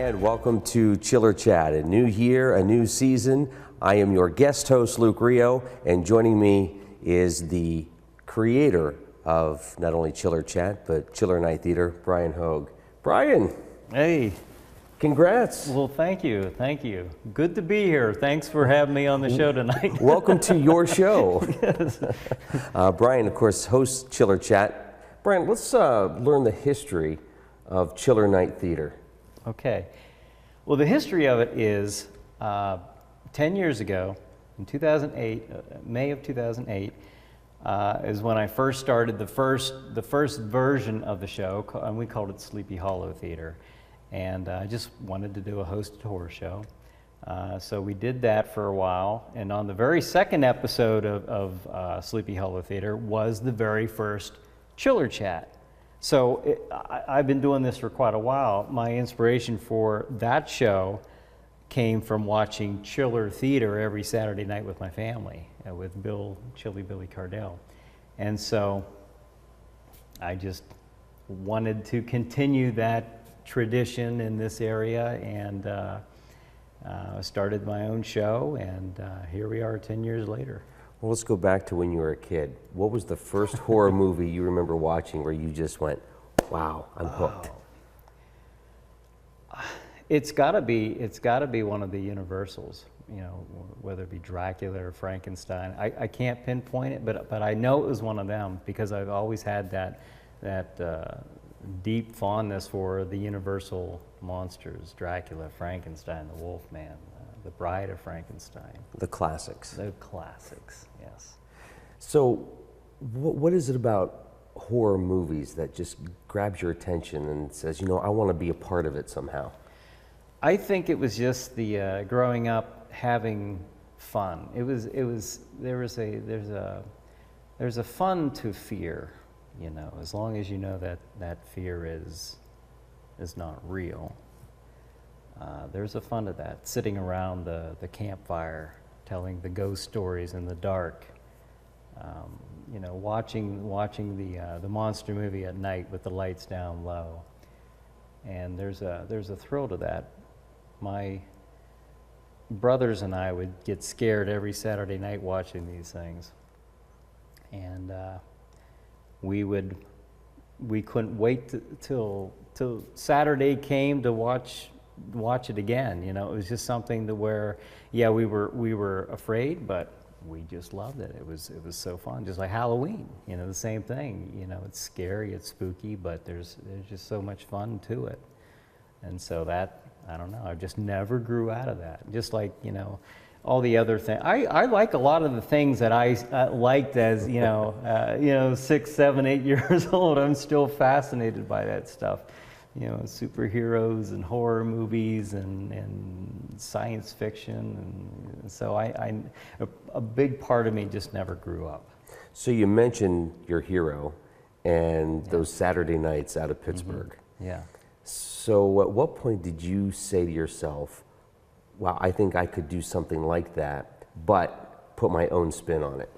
And welcome to ChillerChat, a new year, a new season. I am your guest host, Luke Rio, and joining me is the creator of not only ChillerChat, but Chiller Night Theater, Bryan Hogue. Bryan! Hey. Congrats. Well, thank you. Thank you. Good to be here. Thanks for having me on the show tonight. Welcome to your show. Yes. Bryan, of course, hosts ChillerChat. Bryan, let's learn the history of Chiller Night Theater. Okay. Well, the history of it is 10 years ago, in 2008, May of 2008, is when I first started the first version of the show, and we called it Sleepy Hollow Theater. And I just wanted to do a hosted horror show. So we did that for a while, and on the very second episode of Sleepy Hollow Theater was the very first ChillerChat. So I've been doing this for quite a while. My inspiration for that show came from watching Chiller Theater every Saturday night with my family, with Chilly Billy Cordell. And so I just wanted to continue that tradition in this area, and started my own show, and here we are 10 years later. Well, let's go back to when you were a kid. What was the first horror movie you remember watching where you just went, wow, I'm hooked? It's gotta be one of the Universals, you know, whether it be Dracula or Frankenstein. I can't pinpoint it, but I know it was one of them because I've always had that deep fondness for the Universal monsters: Dracula, Frankenstein, the Wolfman, the Bride of Frankenstein. The classics. The classics, yes. So what is it about horror movies that just grabs your attention and says, you know, I want to be a part of it somehow? I think it was just the growing up having fun. There's a fun to fear. You know, as long as you know that fear is not real, there's a fun to that. Sitting around the campfire, telling the ghost stories in the dark. You know, watching the monster movie at night with the lights down low. And there's a thrill to that. My brothers and I would get scared every Saturday night watching these things, and we couldn't wait till Saturday came to watch it again. You know, it was just something to where, yeah, we were afraid, but we just loved it. It was so fun, just like Halloween. You know, the same thing. You know, it's scary, it's spooky, but there's just so much fun to it. And so that, I don't know, I just never grew out of that. Just like, you know, all the other things. I like a lot of the things that I liked as, you know, 6, 7, 8 years old. I'm still fascinated by that stuff. You know, superheroes and horror movies and science fiction. And so a big part of me just never grew up. So you mentioned your hero and those Saturday nights out of Pittsburgh. Mm-hmm. Yeah. So at what point did you say to yourself, wow, I think I could do something like that, but put my own spin on it?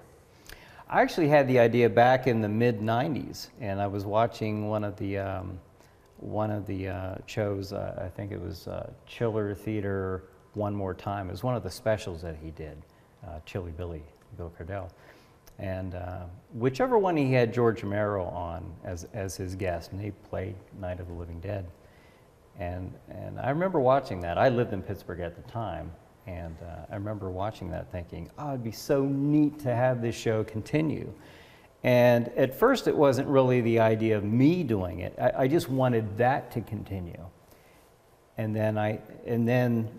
I actually had the idea back in the mid-90s, and I was watching one of the shows, I think it was Chiller Theater One More Time. It was one of the specials that he did, Chilly Billy, Bill Cordell. And whichever one he had George Romero on as his guest, and he played Night of the Living Dead. And I remember watching that. I lived in Pittsburgh at the time, and I remember watching that thinking, oh, it'd be so neat to have this show continue. And at first it wasn't really the idea of me doing it. I just wanted that to continue. And then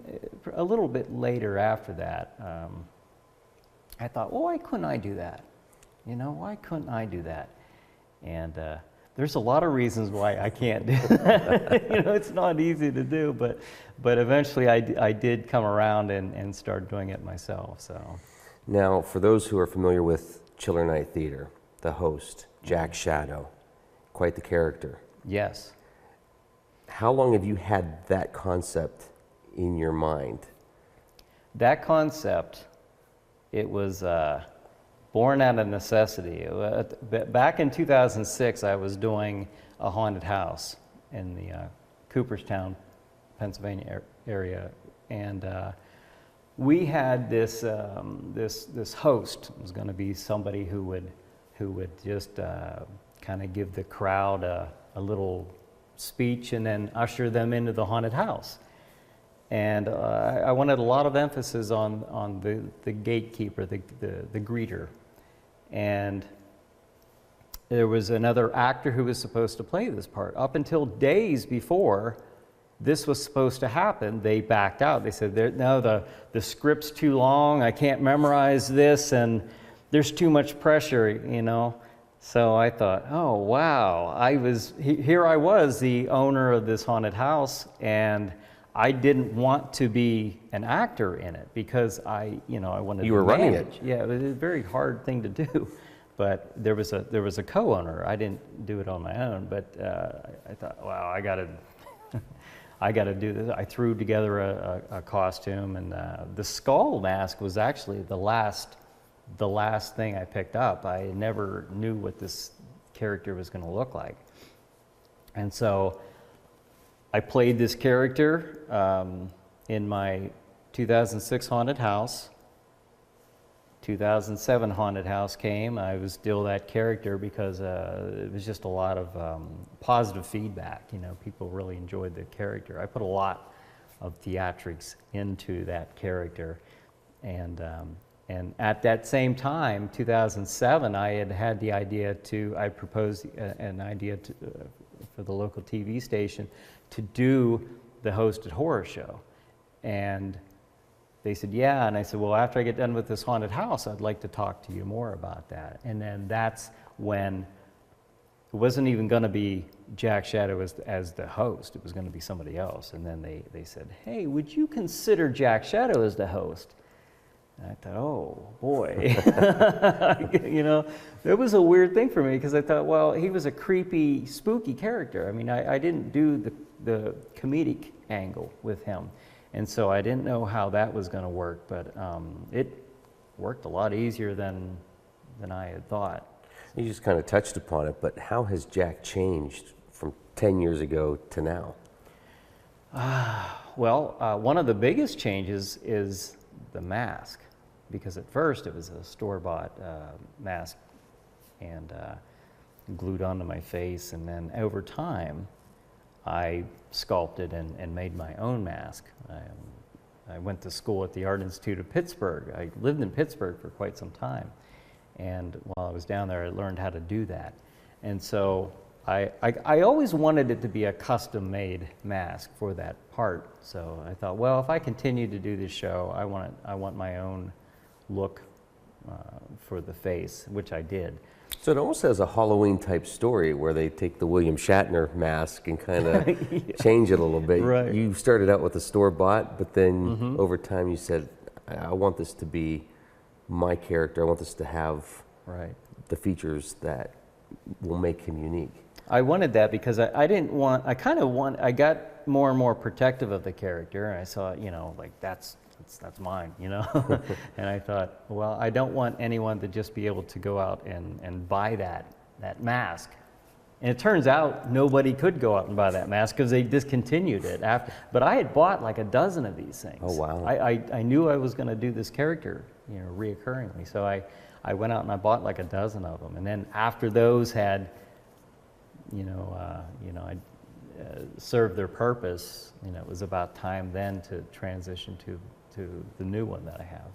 a little bit later after that, I thought, well, why couldn't I do that? You know, why couldn't I do that? And there's a lot of reasons why I can't do that. You know, it's not easy to do, but eventually I did come around and start doing it myself. So now, for those who are familiar with Chiller Night Theater, the host, Jack Shadow, quite the character. Yes. How long have you had that concept in your mind? That concept, it was born out of necessity. Back in 2006, I was doing a haunted house in the Cooperstown, Pennsylvania area, and we had this this host. It was going to be somebody who would just kind of give the crowd a little speech and then usher them into the haunted house. And I wanted a lot of emphasis on the gatekeeper, the greeter. And there was another actor who was supposed to play this part. Up until days before this was supposed to happen, they backed out. They said, no, the script's too long, I can't memorize this, and there's too much pressure, you know. So I thought, oh, wow. Here I was, the owner of this haunted house, and I didn't want to be an actor in it because I wanted You were to running manage. it. Yeah, it was a very hard thing to do. But there was a co-owner. I didn't do it on my own, but I thought, wow, I got to do this. I threw together a costume, and the skull mask was actually the last thing I picked up. I never knew what this character was going to look like, and so I played this character in my 2006 haunted house. 2007 haunted house came. I was still that character because it was just a lot of positive feedback. You know, people really enjoyed the character. I put a lot of theatrics into that character, and at that same time, 2007, I proposed an idea for the local TV station to do the hosted horror show, and they said, yeah, and I said, well, after I get done with this haunted house, I'd like to talk to you more about that. And then that's when it wasn't even going to be Jack Shadow as the host. It was going to be somebody else. And then they said, hey, would you consider Jack Shadow as the host? And I thought, oh, boy. You know, it was a weird thing for me because I thought, well, he was a creepy, spooky character. I mean, I didn't do the comedic angle with him. And so I didn't know how that was going to work, but it worked a lot easier than I had thought. You just kind of touched upon it, but how has Jack changed from 10 years ago to now? Well, one of the biggest changes is the mask, because at first it was a store-bought mask and glued onto my face, and then over time I sculpted and made my own mask. I went to school at the Art Institute of Pittsburgh. I lived in Pittsburgh for quite some time, and while I was down there, I learned how to do that. And so I always wanted it to be a custom-made mask for that part. So I thought, well, if I continue to do this show, I want my own look for the face, which I did. So it almost has a Halloween type story where they take the William Shatner mask and kind of Yeah. change it a little bit. Right. You started out with the store-bought, but then over time you said, I want this to be my character. I want this to have the features that will make him unique. I wanted that because I got more and more protective of the character, and I saw, you know, like that's mine, you know. And I thought, well, I don't want anyone to just be able to go out and buy that mask. And it turns out nobody could go out and buy that mask because they discontinued it after. But I had bought like a dozen of these things. Oh, wow. I knew I was going to do this character, you know, reoccurringly. So I went out and I bought like a dozen of them. And then after those had, served their purpose, you know, it was about time then to transition to the new one that I have.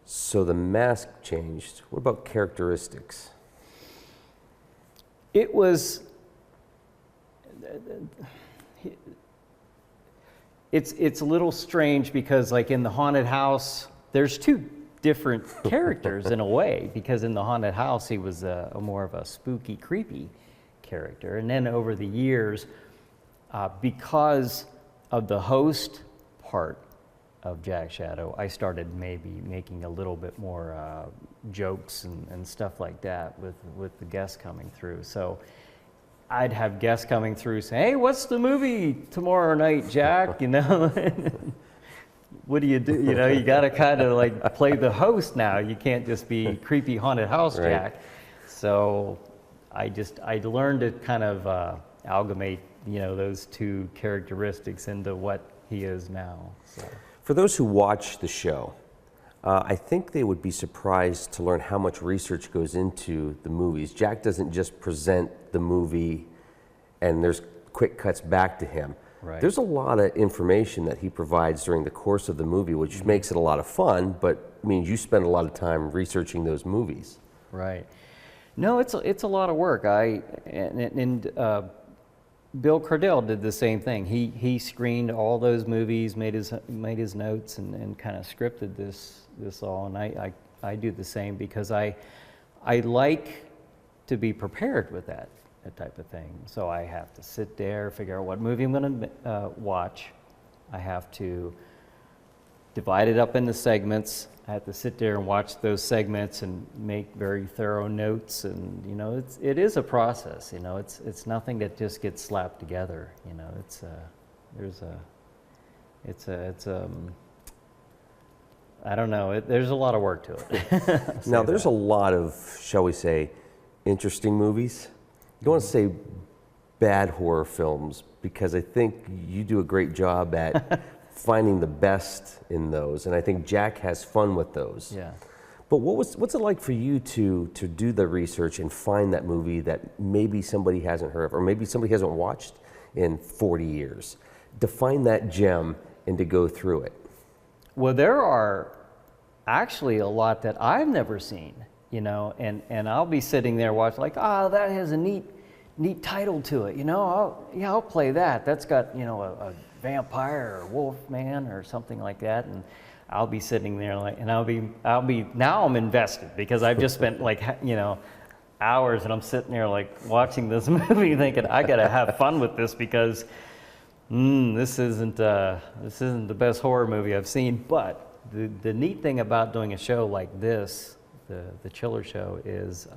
So the mask changed. What about characteristics? It was, it's a little strange because like in the haunted house, there's two different characters in a way, because in the haunted house, he was a more of a spooky, creepy character. And then over the years, because of the host part of Jack Shadow, I started maybe making a little bit more jokes and stuff like that with the guests coming through. So I'd have guests coming through saying, hey, what's the movie tomorrow night, Jack? You know, what do? You know, you got to kind of like play the host now. You can't just be creepy haunted house Jack. So I learned to kind of amalgamate, those two characteristics into what he is now. So. For those who watch the show, I think they would be surprised to learn how much research goes into the movies. Jack doesn't just present the movie and there's quick cuts back to him. Right. There's a lot of information that he provides during the course of the movie, which makes it a lot of fun, but means you spend a lot of time researching those movies. Right. No, it's a lot of work. Bill Cordell did the same thing. He screened all those movies, made his notes, and kind of scripted this all. And I do the same because I like to be prepared with that type of thing. So I have to sit there, figure out what movie I'm going to watch. I have to divide it up into segments. I have to sit there and watch those segments and make very thorough notes, and it is a process. It's nothing that just gets slapped together. I don't know. There's a lot of work to it. Now, there's a lot of, shall we say, interesting movies. I don't want to say bad horror films, because I think you do a great job at finding the best in those, and I think Jack has fun with those. Yeah. But what's it like for you to do the research and find that movie that maybe somebody hasn't heard of, or maybe somebody hasn't watched in 40 years, to find that gem and to go through it? Well, there are actually a lot that I've never seen, and I'll be sitting there watching, like, that has a neat title to it, I'll play that. That's got, a vampire or wolf man or something like that, and I'll be sitting there and I'll be now I'm invested, because I've just spent hours, and I'm sitting there watching this movie thinking I gotta have fun with this, because this isn't the best horror movie I've seen. But the neat thing about doing a show like this, the Chiller Show, is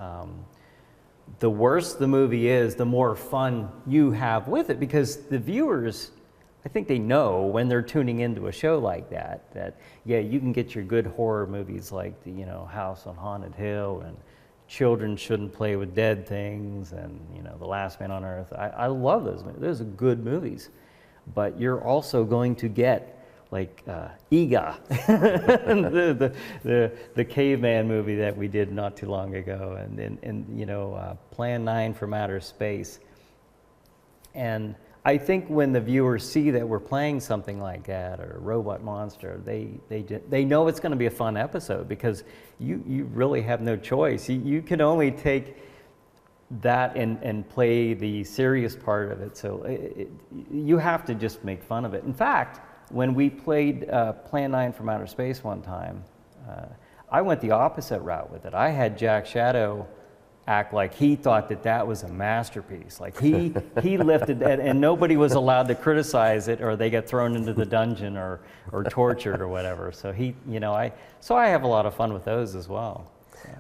the worse the movie is, the more fun you have with it, because the viewers, I think they know when they're tuning into a show like that you can get your good horror movies like the House on Haunted Hill and Children Shouldn't Play with Dead Things and The Last Man on Earth. I love those movies. Those are good movies. But you're also going to get Ega, the caveman movie that we did not too long ago, and Plan 9 from Outer Space. And I think when the viewers see that we're playing something like that, or Robot Monster, they know it's going to be a fun episode, because you really have no choice. You can only take that and play the serious part of it. So you have to just make fun of it. In fact, when we played Plan 9 from Outer Space one time, I went the opposite route with it. I had Jack Shadow act like he thought that was a masterpiece. Like he lifted that, and nobody was allowed to criticize it, or they get thrown into the dungeon or tortured or whatever. So I have a lot of fun with those as well. So.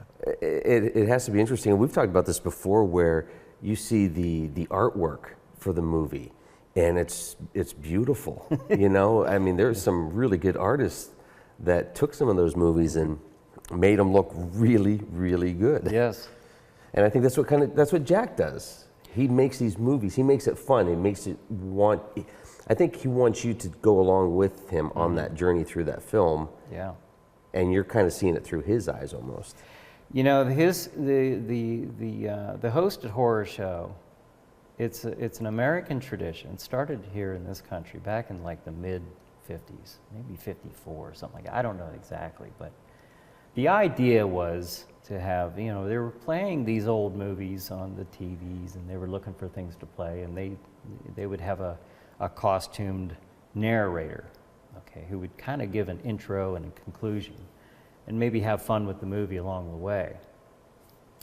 It has to be interesting. We've talked about this before, where you see the artwork for the movie, and it's beautiful. I mean, there's some really good artists that took some of those movies and made them look really, really good. Yes. And I think that's what Jack does. He makes these movies. He makes it fun. He makes it I think he wants you to go along with him on that journey through that film. Yeah. And you're kind of seeing it through his eyes almost. The hosted horror show, it's an American tradition. It started here in this country back in the mid 50s, maybe 54 or something like that. I don't know exactly, but the idea was to have, they were playing these old movies on the TVs, and they were looking for things to play, and they would have a costumed narrator, okay, who would kind of give an intro and a conclusion, and maybe have fun with the movie along the way.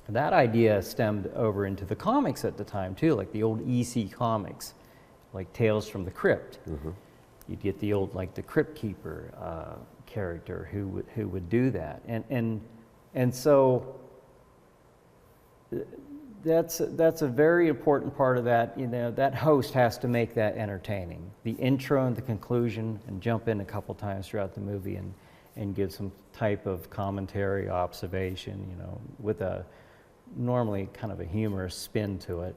That idea stemmed over into the comics at the time too, like the old EC comics, like Tales from the Crypt. Mm-hmm. You'd get the old, the Gatekeeper character who would do that, and so that's a very important part of that. That host has to make that entertaining, the intro and the conclusion, and jump in a couple times throughout the movie and give some type of commentary, observation, with a normally kind of a humorous spin to it,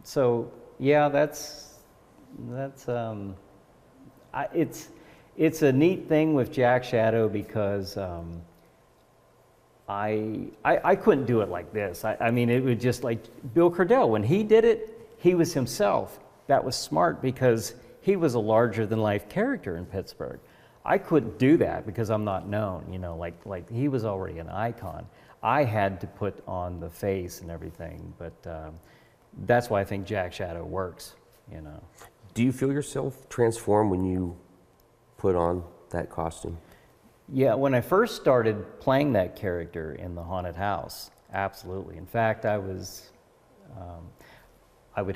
So yeah, it's a neat thing with Jack Shadow because I couldn't do it like this. I mean, it was just like Bill Cordell. When he did it, he was himself. That was smart because he was a larger-than-life character in Pittsburgh. I couldn't do that because I'm not known, you know, like he was already an icon. I had to put on the face and everything, but that's why I think Jack Shadow works, you know. Do you feel yourself transform when you put on that costume? Yeah, when I first started playing that character in the haunted house, absolutely. In fact, I would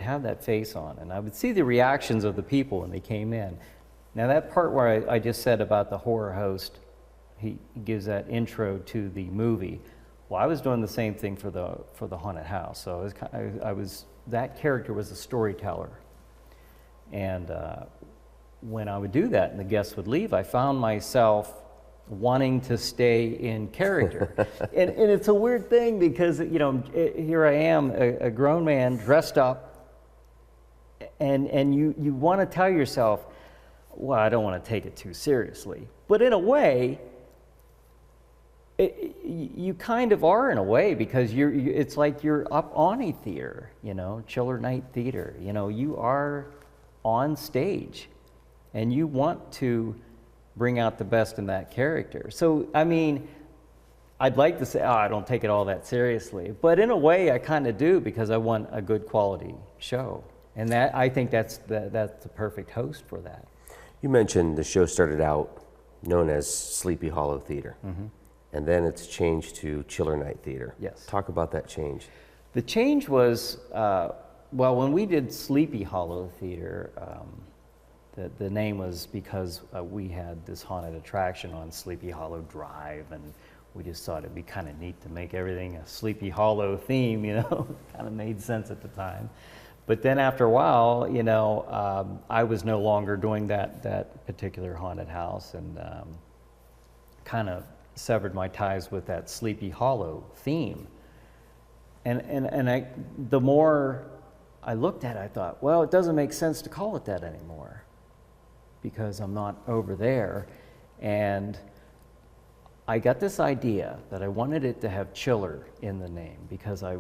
have that face on, and I would see the reactions of the people when they came in. Now that part where I just said about the horror host, he gives that intro to the movie. Well, I was doing the same thing for the haunted house. So that character was a storyteller, and when I would do that and the guests would leave, I found myself wanting to stay in character. and it's a weird thing because, you know, here I am, a grown man dressed up, and you want to tell yourself, well, I don't want to take it too seriously. But in a way, you kind of are in a way because it's like you're up on a theater, you know, Chiller Night Theater. You know, you are on stage and you want to bring out the best in that character. So, I mean, I'd like to say, oh, I don't take it all that seriously. But in a way, I kind of do because I want a good quality show. And that I think that's the perfect host for that. You mentioned the show started out known as Sleepy Hollow Theater, and then it's changed to Chiller Night Theater. Yes. Talk about that change. The change was, well, when we did Sleepy Hollow Theater, the name was because we had this haunted attraction on Sleepy Hollow Drive, and we just thought it'd be kind of neat to make everything a Sleepy Hollow theme, you know. Kind of made sense at the time. But then after a while, you know, I was no longer doing that particular haunted house, and kind of severed my ties with that Sleepy Hollow theme. And the more I looked at it, I thought, well, it doesn't make sense to call it that anymore because I'm not over there. And I got this idea that I wanted it to have Chiller in the name because I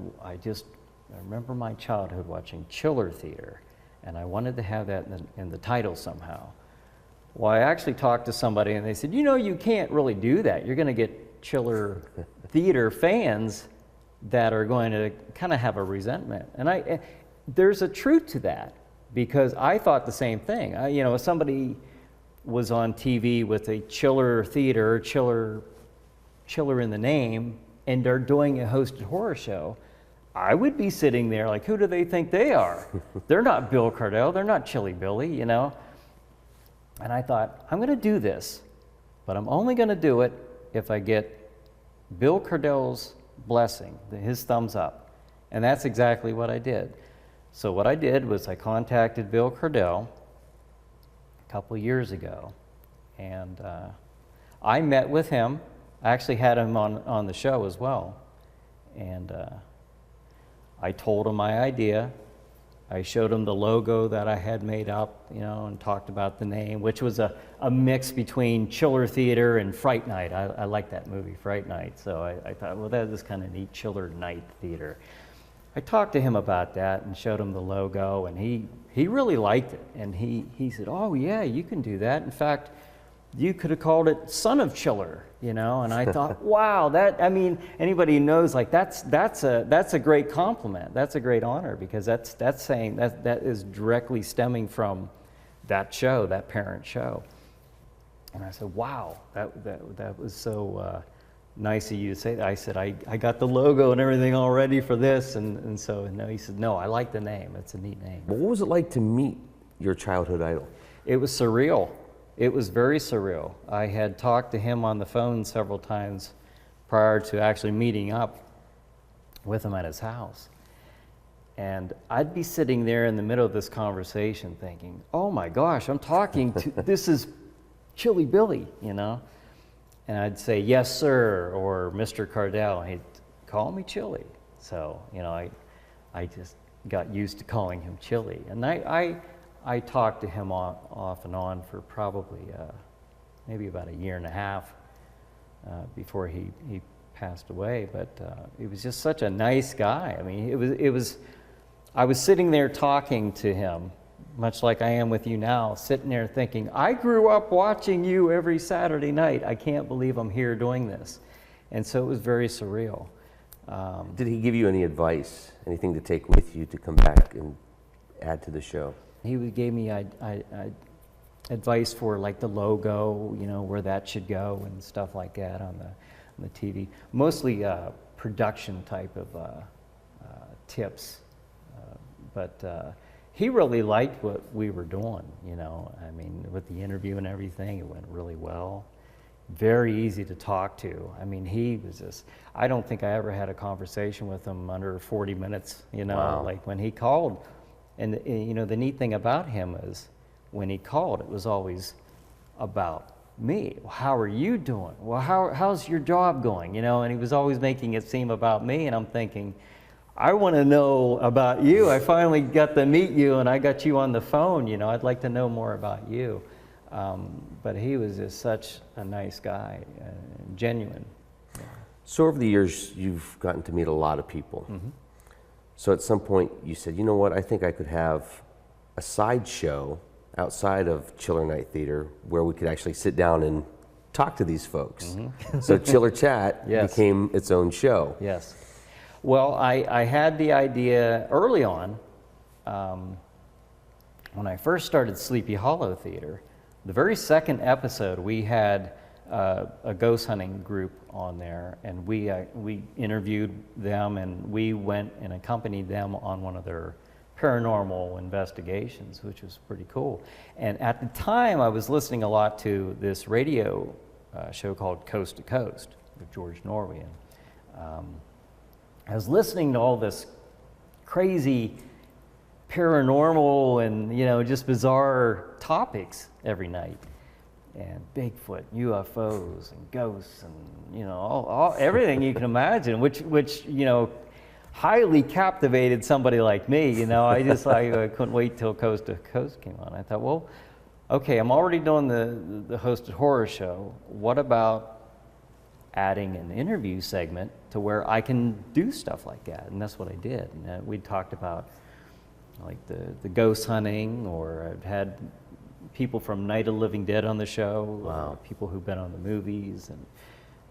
remember my childhood watching Chiller Theater, and I wanted to have that in the title somehow. Well, I actually talked to somebody and they said, you know, you can't really do that. You're going to get Chiller Theater fans that are going to kind of have a resentment. And there's a truth to that because I thought the same thing. You know, if somebody was on TV with a Chiller Theater, Chiller in the name, and they're doing a hosted horror show, I would be sitting there like, who do they think they are? They're not Bill Cordell, they're not Chilly Billy, you know? And I thought, I'm gonna do this, but I'm only gonna do it if I get Bill Cordell's blessing, his thumbs up. And that's exactly what I did. So what I did was I contacted Bill Cordell a couple years ago, and I met with him. I actually had him on the show as well. And I told him my idea. I showed him the logo that I had made up, you know, and talked about the name, which was a mix between Chiller Theater and Fright Night. I like that movie, Fright Night. So I thought, well, that is kind of neat, Chiller Night Theater. I talked to him about that and showed him the logo, and he really liked it. And he said, oh, yeah, you can do that. In fact, you could have called it Son of Chiller, you know? And I thought, wow, I mean, anybody who knows, like, that's a great compliment. That's a great honor, because that's saying that is directly stemming from that show, that parent show. And I said, wow, that was so nice of you to say that. I said, I got the logo and everything all ready for this. And so, no, he said, no, I like the name. It's a neat name. Well, what was it like to meet your childhood idol? It was surreal. It was very surreal. I had talked to him on the phone several times prior to actually meeting up with him at his house. And I'd be sitting there in the middle of this conversation thinking, oh my gosh, I'm talking to, this is Chilly Billy, you know? And I'd say, yes, sir, or Mr. Cordell, and he'd call me Chilly. So, you know, I just got used to calling him Chili. And I talked to him off and on for probably maybe about a year and a half before he passed away. But he was just such a nice guy. I mean, I was sitting there talking to him, much like I am with you now, sitting there thinking, I grew up watching you every Saturday night. I can't believe I'm here doing this. And so it was very surreal. Did he give you any advice, anything to take with you to come back and add to the show? He gave me advice for like the logo, you know, where that should go and stuff like that on the TV. Mostly production type of tips. But he really liked what we were doing, you know. I mean, with the interview and everything, it went really well. Very easy to talk to. I mean, he was just, I don't think I ever had a conversation with him under 40 minutes, you know. Wow. Like when he called. And, you know, the neat thing about him is when he called, it was always about me. Well, how are you doing? Well, how's your job going? You know, and he was always making it seem about me. And I'm thinking, I want to know about you. I finally got to meet you and I got you on the phone. You know, I'd like to know more about you. But he was just such a nice guy, genuine. So over the years, you've gotten to meet a lot of people. Mm-hmm. So at some point you said, you know what, I think I could have a side show outside of Chiller Night Theater where we could actually sit down and talk to these folks. Mm-hmm. So ChillerChat became its own show. Yes. Well, I had the idea early on when I first started Sleepy Hollow Theater. The very second episode, we had a ghost hunting group on there, and we interviewed them, and we went and accompanied them on one of their paranormal investigations, which was pretty cool. And at the time, I was listening a lot to this radio show called Coast to Coast with George Norway. I was listening to all this crazy paranormal and, you know, just bizarre topics every night. And Bigfoot, UFOs, and ghosts, and, you know, all everything you can imagine, which you know, highly captivated somebody like me. You know, I couldn't wait till Coast to Coast came on. I thought, well, okay, I'm already doing the hosted horror show. What about adding an interview segment to where I can do stuff like that? And that's what I did. And we talked about like the ghost hunting, or I've had people from Night of the Living Dead on the show. Wow. People who've been on the movies, and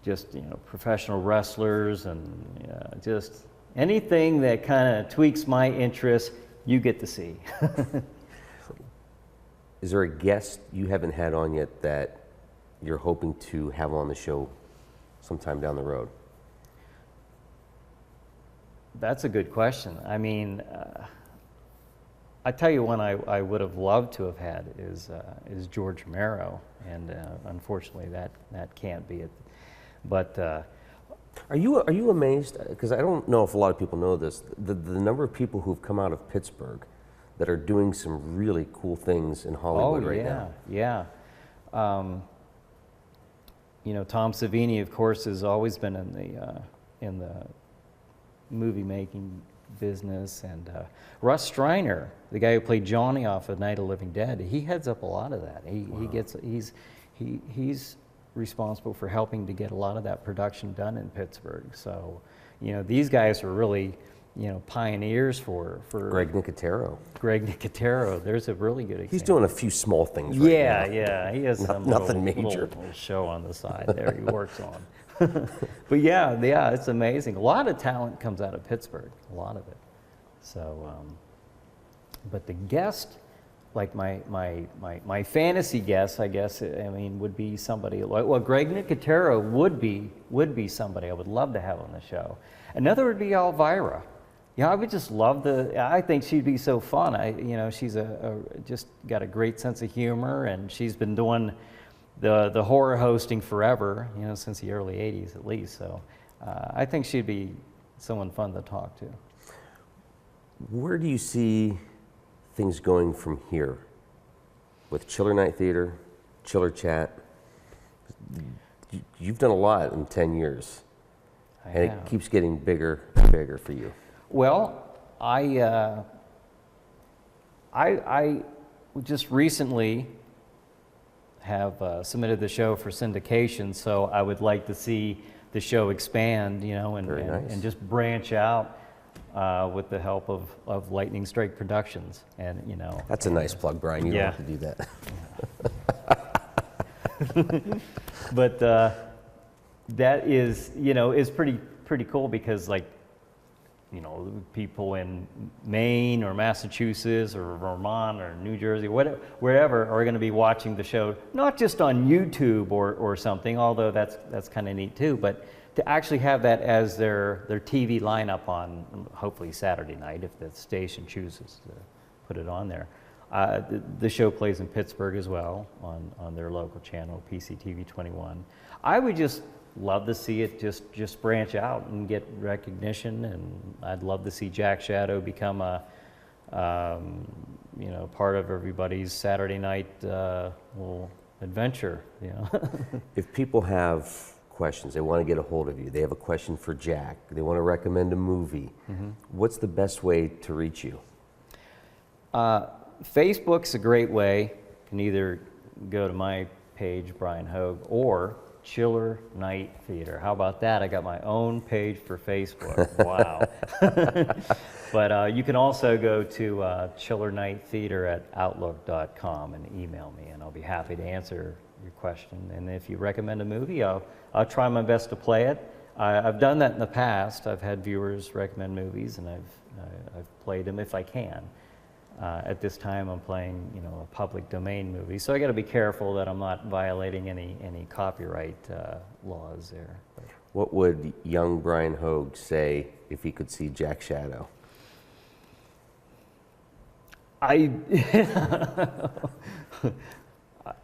just, you know, professional wrestlers, and just anything that kind of tweaks my interest, you get to see. Is there a guest you haven't had on yet that you're hoping to have on the show sometime down the road? That's a good question. I mean, I tell you, one I would have loved to have had is George Romero, and unfortunately that can't be it. But are you amazed? Because I don't know if a lot of people know this. The number of people who've come out of Pittsburgh that are doing some really cool things in Hollywood right now. Yeah. You know, Tom Savini, of course, has always been in the movie making business, and Russ Striner, the guy who played Johnny off of Night of the Living Dead, he heads up a lot of that. He's responsible for helping to get a lot of that production done in Pittsburgh. So, you know, these guys are really, you know, pioneers for Greg Nicotero. There's a really good example. He's doing a few small things right now. Yeah, he has some nothing major. Little show on the side there he works on. But yeah, it's amazing. A lot of talent comes out of Pittsburgh, a lot of it. So, but the guest, like my fantasy guest, I guess, I mean, would be somebody like, well, Greg Nicotero would be somebody I would love to have on the show. Another would be Elvira. Yeah, I would just love I think she'd be so fun. You know, she's just got a great sense of humor, and she's been doing the horror hosting forever, you know, since the early 80s at least. So I think she'd be someone fun to talk to. Where do you see things going from here with Chiller Night Theater, ChillerChat? You've done a lot in 10 years, and it keeps getting bigger and bigger for you. Well, I just recently have submitted the show for syndication, so I would like to see the show expand, you know, and just branch out with the help of Lightning Strike Productions, and you know. That's a nice plug, Brian. You don't have to do that. But that is, you know, is pretty cool because, like, you know, people in Maine or Massachusetts or Vermont or New Jersey, wherever, are going to be watching the show, not just on YouTube or something, although that's kind of neat too, but to actually have that as their TV lineup on hopefully Saturday night, if the station chooses to put it on there. The show plays in Pittsburgh as well on their local channel, PCTV 21. I would just love to see it just branch out and get recognition, and I'd love to see Jack Shadow become a you know, part of everybody's Saturday night little adventure. You know. If people have questions, they want to get a hold of you, they have a question for Jack, they want to recommend a movie, what's the best way to reach you? Facebook's a great way. You can either go to my page, Bryan Hogue, or Chiller Night Theater. How about that? I got my own page for Facebook. Wow. But you can also go to chillernighttheater@outlook.com and email me, and I'll be happy to answer your question. And if you recommend a movie, I'll try my best to play it. I've done that in the past. I've had viewers recommend movies, and I've played them if I can. At this time, I'm playing, you know, a public domain movie, so I got to be careful that I'm not violating any copyright laws there. What would young Bryan Hogue say if he could see Jack Shadow?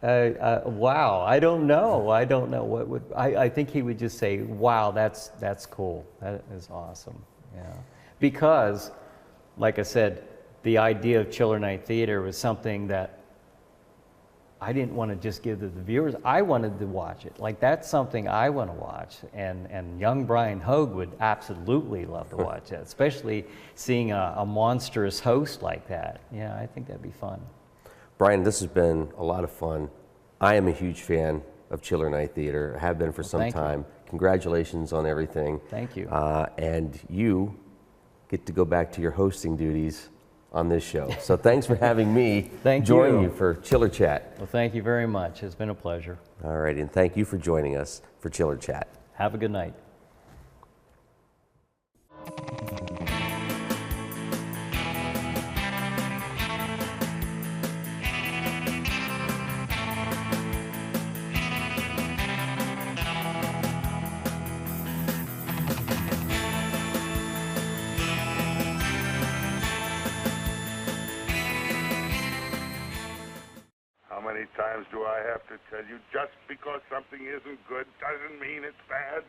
Wow, I don't know. I don't know what would. I think he would just say, "Wow, that's cool. That is awesome." Yeah, because, like I said, the idea of Chiller Night Theater was something that I didn't want to just give to the viewers. I wanted to watch it. Like, that's something I want to watch, and young Bryan Hogue would absolutely love to watch that, especially seeing a monstrous host like that. Yeah, I think that'd be fun. Bryan, this has been a lot of fun. I am a huge fan of Chiller Night Theater. I have been for some time. Congratulations on everything. Thank you. And you get to go back to your hosting duties on this show. So thanks for having me join you for Chiller Chat. Well, thank you very much. It's been a pleasure. All right, and thank you for joining us for Chiller Chat. Have a good night. How many times do I have to tell you, just because something isn't good doesn't mean it's bad?